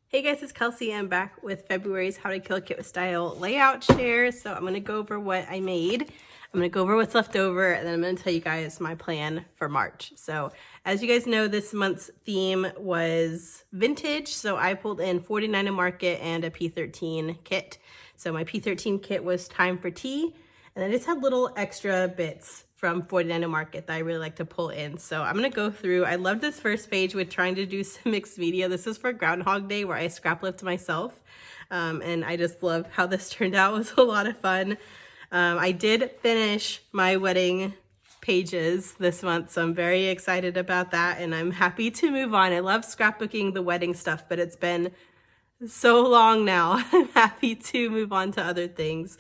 Hey guys, it's Kelsey. I'm back with February's How to Kill a Kit with Style layout share. So I'm going to go over what I made. I'm going to go over what's left over, and then I'm going to tell you guys my plan for March. So as you guys know, this month's theme was vintage. So I pulled in 49 Market and a P13 kit. So my P13 kit was Time for Tea. And I just had little extra bits from 49 Market that I really like to pull in. So I'm gonna go through. I love this first page with trying to do some mixed media. This is for Groundhog Day where I scrap lift myself. And I just love how this turned out. It was a lot of fun. I did finish my wedding pages this month, so I'm very excited about that, and I'm happy to move on. I love scrapbooking the wedding stuff, but it's been so long now. I'm happy to move on to other things.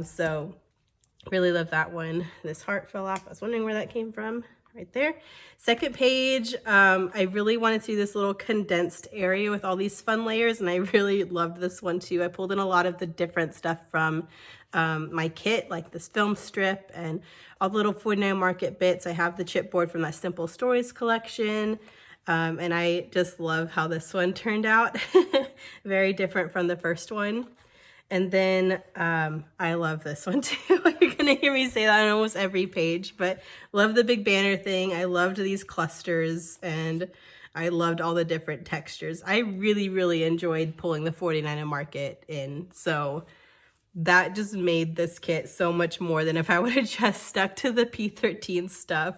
So really love that one. This heart fell off. I was wondering where that came from. Right there. Second page, I really wanted to do this little condensed area with all these fun layers, and I really loved this one too. I pulled in a lot of the different stuff from my kit, like this film strip and all the little 49 Market bits. I have the chipboard from that Simple Stories collection. And I just love how this one turned out. Very different from the first one. And then I love this one too. You're gonna hear me say that on almost every page, but love the big banner thing. I loved these clusters and I loved all the different textures. I really, really enjoyed pulling the 49 Market in. So that just made this kit so much more than if I would have just stuck to the P13 stuff.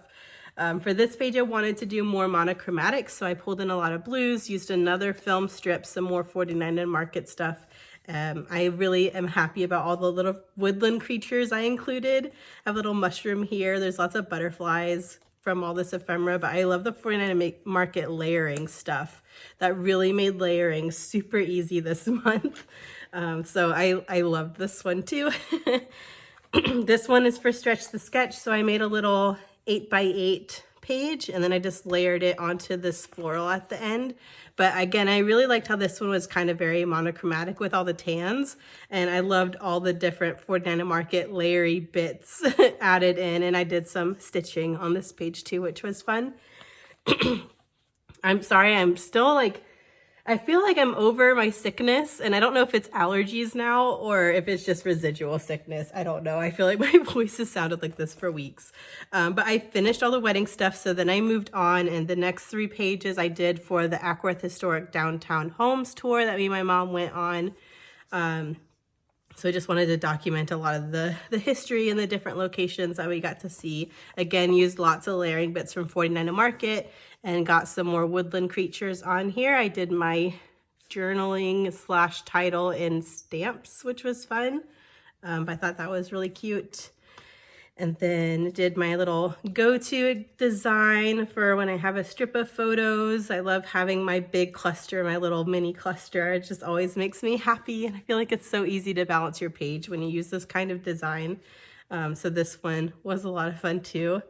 For this page, I wanted to do more monochromatic, so I pulled in a lot of blues, used another film strip, some more 49 Market stuff. I really am happy about all the little woodland creatures I included. I have a little mushroom here. There's lots of butterflies from all this ephemera, but I love the 49 Market layering stuff. That really made layering super easy this month. So I love this one too. This one is for Stretch the Sketch, so I made a little 8x8 page and then I just layered it onto this floral at the end. But again, I really liked how this one was kind of very monochromatic with all the tans, and I loved all the different 49 Market layery bits added in, and I did some stitching on this page too, which was fun. I'm sorry, I'm still like, I feel like I'm over my sickness, and I don't know if it's allergies now or if it's just residual sickness. I don't know. I feel like my voice has sounded like this for weeks. But I finished all the wedding stuff, so then I moved on, and the next 3 pages I did for the Ackworth Historic Downtown Homes tour that me and my mom went on. So I just wanted to document a lot of the history and the different locations that we got to see. Again, used lots of layering bits from 49 Market and got some more woodland creatures on here. I did my journaling / title in stamps, which was fun. I thought that was really cute. And then did my little go-to design for when I have a strip of photos. I love having my big cluster, my little mini cluster. It just always makes me happy. And I feel like it's so easy to balance your page when you use this kind of design. So this one was a lot of fun too.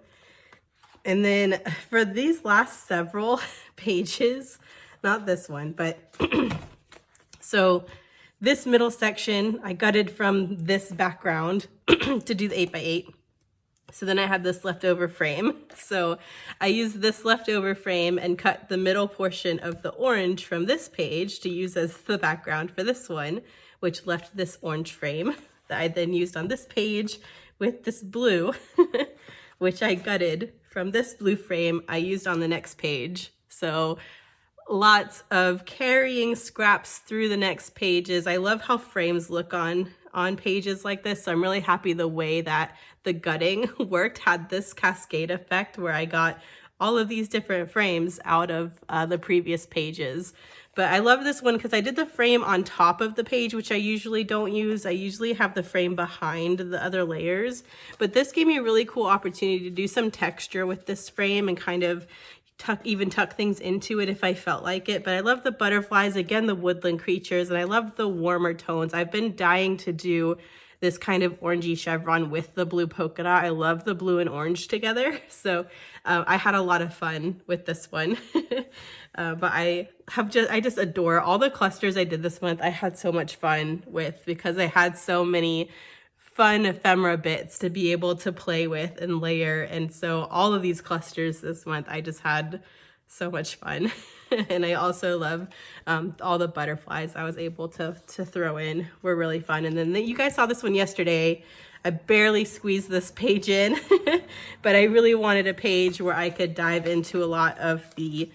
And then for these last several pages, not this one, but so this middle section, I gutted from this background to do the 8x8. So then I had this leftover frame. So I used this leftover frame and cut the middle portion of the orange from this page to use as the background for this one, which left this orange frame that I then used on this page with this blue, which I gutted from this blue frame I used on the next page. So lots of carrying scraps through the next pages. I love how frames look on pages like this. So I'm really happy the way that the gutting worked, had this cascade effect where I got all of these different frames out of the previous pages. But I love this one because I did the frame on top of the page, which I usually don't use. I usually have the frame behind the other layers. But this gave me a really cool opportunity to do some texture with this frame and kind of tuck things into it if I felt like it. But I love the butterflies, again, the woodland creatures, and I love the warmer tones. I've been dying to do this kind of orangey chevron with the blue polka dot. I love the blue and orange together. So I had a lot of fun with this one. But I just adore all the clusters I did this month. I had so much fun with because I had so many fun ephemera bits to be able to play with and layer. And so all of these clusters this month, I just had so much fun. And I also love all the butterflies I was able to throw in were really fun. And then you guys saw this one yesterday. I barely squeezed this page in, but I really wanted a page where I could dive into a lot of the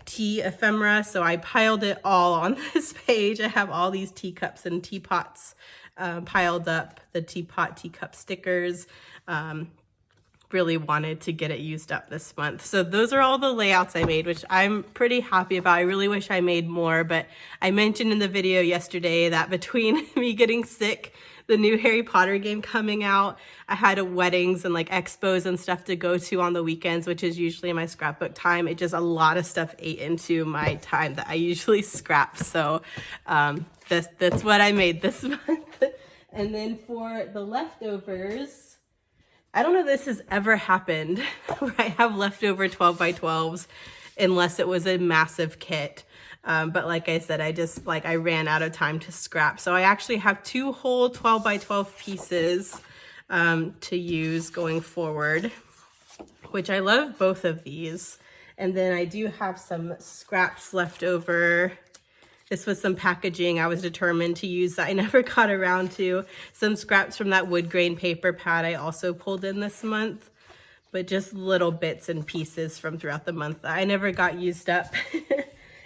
tea ephemera. So I piled it all on this page. I have all these teacups and teapots piled up, the teapot, teacup stickers. Really wanted to get it used up this month. So those are all the layouts I made, which I'm pretty happy about. I really wish I made more, but I mentioned in the video yesterday that between me getting sick, the new Harry Potter game coming out, I had weddings and like expos and stuff to go to on the weekends, which is usually my scrapbook time. It just, a lot of stuff ate into my time that I usually scrap. So that's what I made this month. And then for the leftovers, I don't know if this has ever happened where I have leftover 12 by 12s unless it was a massive kit. But like I said, I ran out of time to scrap. So I actually have 2 whole 12 by 12 pieces to use going forward, which I love both of these. And then I do have some scraps left over. This was some packaging I was determined to use that I never got around to. Some scraps from that wood grain paper pad I also pulled in this month, but just little bits and pieces from throughout the month that I never got used up.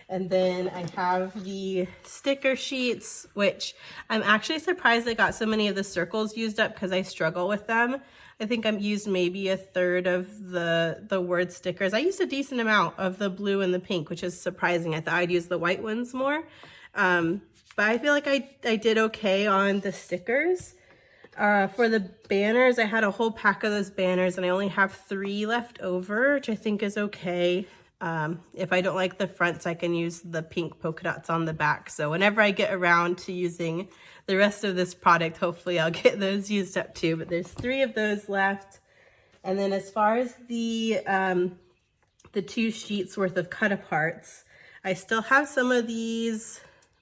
And then I have the sticker sheets, which I'm actually surprised I got so many of the circles used up because I struggle with them. I think I've used maybe a third of the word stickers. I used a decent amount of the blue and the pink, which is surprising. I thought I'd use the white ones more. But I feel like I did okay on the stickers. For the banners, I had a whole pack of those banners and I only have 3 left over, which I think is okay. If I don't like the fronts, I can use the pink polka dots on the back. So whenever I get around to using the rest of this product, hopefully I'll get those used up too. But there's 3 of those left. And then as far as the 2 sheets worth of cut aparts, I still have some of these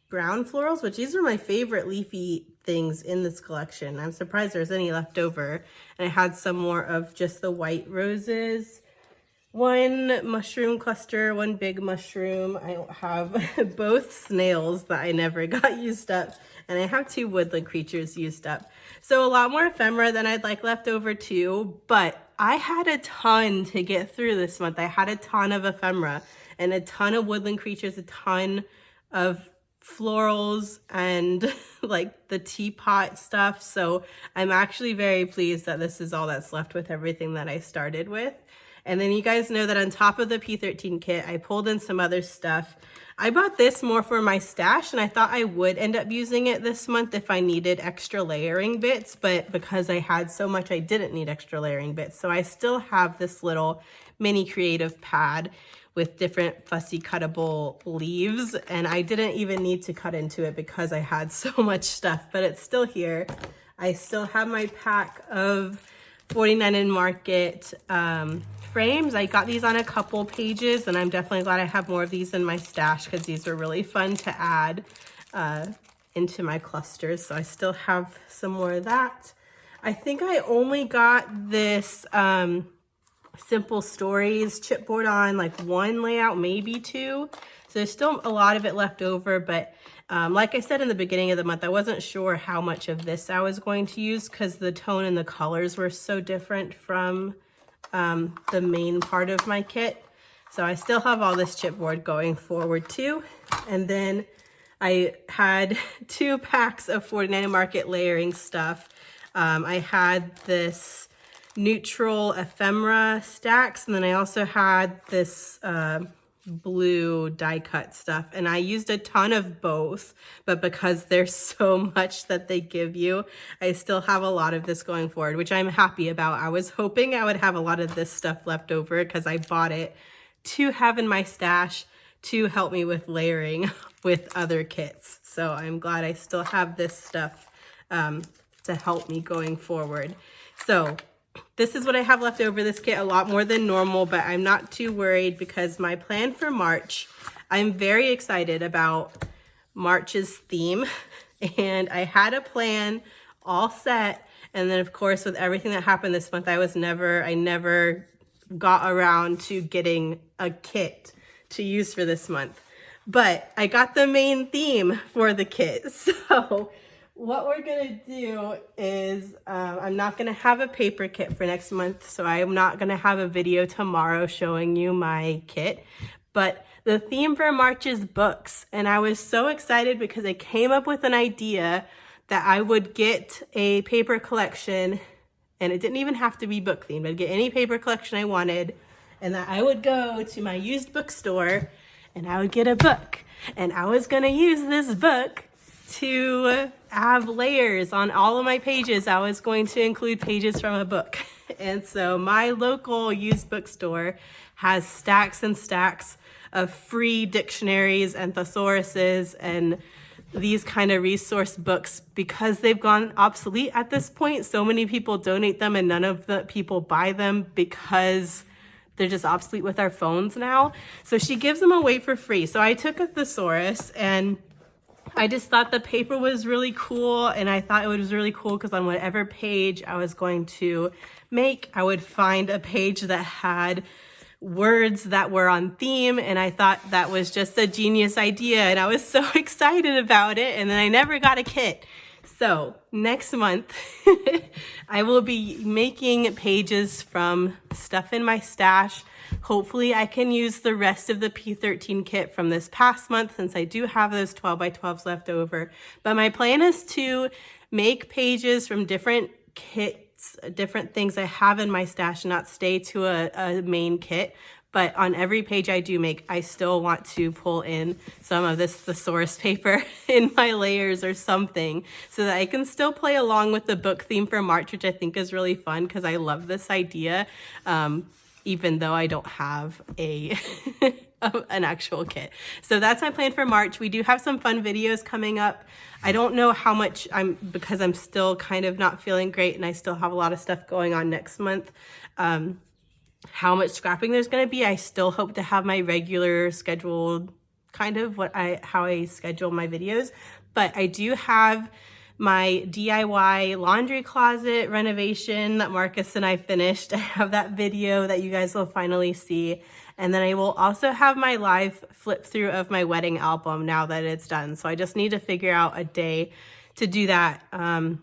brown florals, which these are my favorite leafy things in this collection. I'm surprised there's any left over. And I had some more of just the white roses. 1 mushroom cluster, 1 big mushroom. I have both snails that I never got used up, and I have 2 woodland creatures used up. So a lot more ephemera than I'd like left over too, but I had a ton to get through this month. I had a ton of ephemera and a ton of woodland creatures, a ton of florals and like the teapot stuff. So I'm actually very pleased that this is all that's left with everything that I started with. And then you guys know that on top of the P13 kit, I pulled in some other stuff. I bought this more for my stash, and I thought I would end up using it this month if I needed extra layering bits, but because I had so much, I didn't need extra layering bits. So I still have this little mini creative pad with different fussy cuttable leaves, and I didn't even need to cut into it because I had so much stuff, but it's still here. I still have my pack of 49 in Market frames. I got these on a couple pages, and I'm definitely glad I have more of these in my stash because these are really fun to add into my clusters. So I still have some more of that. I think I only got this Simple Stories chipboard on like 1 layout, maybe 2. So there's still a lot of it left over, but like I said in the beginning of the month, I wasn't sure how much of this I was going to use because the tone and the colors were so different from the main part of my kit. So I still have all this chipboard going forward too. And then I had 2 packs of 49 in Market layering stuff. I had this neutral ephemera stacks, and then I also had this blue die cut stuff, and I used a ton of both, but because there's so much that they give you, I still have a lot of this going forward, which I'm happy about. I was hoping I would have a lot of this stuff left over because I bought it to have in my stash to help me with layering with other kits. So I'm glad I still have this stuff to help me going forward. So this is what I have left over this kit, a lot more than normal, but I'm not too worried because my plan for March, I'm very excited about March's theme, and I had a plan all set. And then of course, with everything that happened this month, I never got around to getting a kit to use for this month. But I got the main theme for the kit. So what we're gonna do is, I'm not gonna have a paper kit for next month, so I'm not gonna have a video tomorrow showing you my kit, but the theme for March is books. And I was so excited because I came up with an idea that I would get a paper collection, and it didn't even have to be book themed. I'd get any paper collection I wanted, and that I would go to my used bookstore and I would get a book. And I was gonna use this book to have layers on all of my pages. I was going to include pages from a book. And so my local used bookstore has stacks and stacks of free dictionaries and thesauruses and these kind of resource books. Because they've gone obsolete at this point, so many people donate them and none of the people buy them because they're just obsolete with our phones now. So she gives them away for free. So I took a thesaurus, and I just thought the paper was really cool, and I thought it was really cool because on whatever page I was going to make, I would find a page that had words that were on theme, and I thought that was just a genius idea, and I was so excited about it, and then I never got a kit. So next month, I will be making pages from stuff in my stash. Hopefully I can use the rest of the P13 kit from this past month, since I do have those 12 by 12s left over. But my plan is to make pages from different kits, different things I have in my stash, and not stay to a main kit. But on every page I do make, I still want to pull in some of this thesaurus paper in my layers or something, so that I can still play along with the book theme for March, which I think is really fun because I love this idea, even though I don't have an actual kit. So that's my plan for March. We do have some fun videos coming up. I don't know how much because I'm still kind of not feeling great and I still have a lot of stuff going on next month. How much scrapping there's going to be. I still hope to have my regular scheduled, kind of how I schedule my videos, but I do have my DIY laundry closet renovation that Marcus and I finished. I have that video that you guys will finally see, and then I will also have my live flip through of my wedding album now that it's done. So I just need to figure out a day to do that. I'm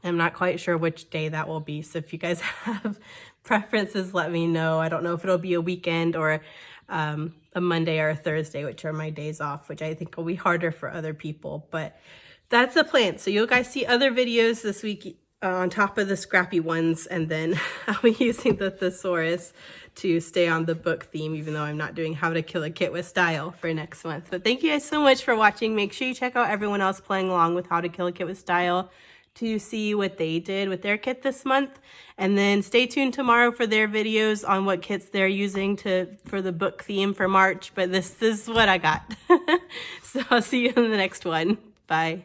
not quite sure which day that will be, so if you guys have preferences, let me know. I don't know if it'll be a weekend or a Monday or a Thursday, which are my days off, which I think will be harder for other people, but that's the plan. So you guys see other videos this week on top of the scrappy ones, and then I'll be using the thesaurus to stay on the book theme, even though I'm not doing how to kill a kit with style for next month. But thank you guys so much for watching. Make sure you check out everyone else playing along with how to kill a kit with style to see what they did with their kit this month, and then stay tuned tomorrow for their videos on what kits they're using for the book theme for March. But this is what I got. So I'll see you in the next one. Bye.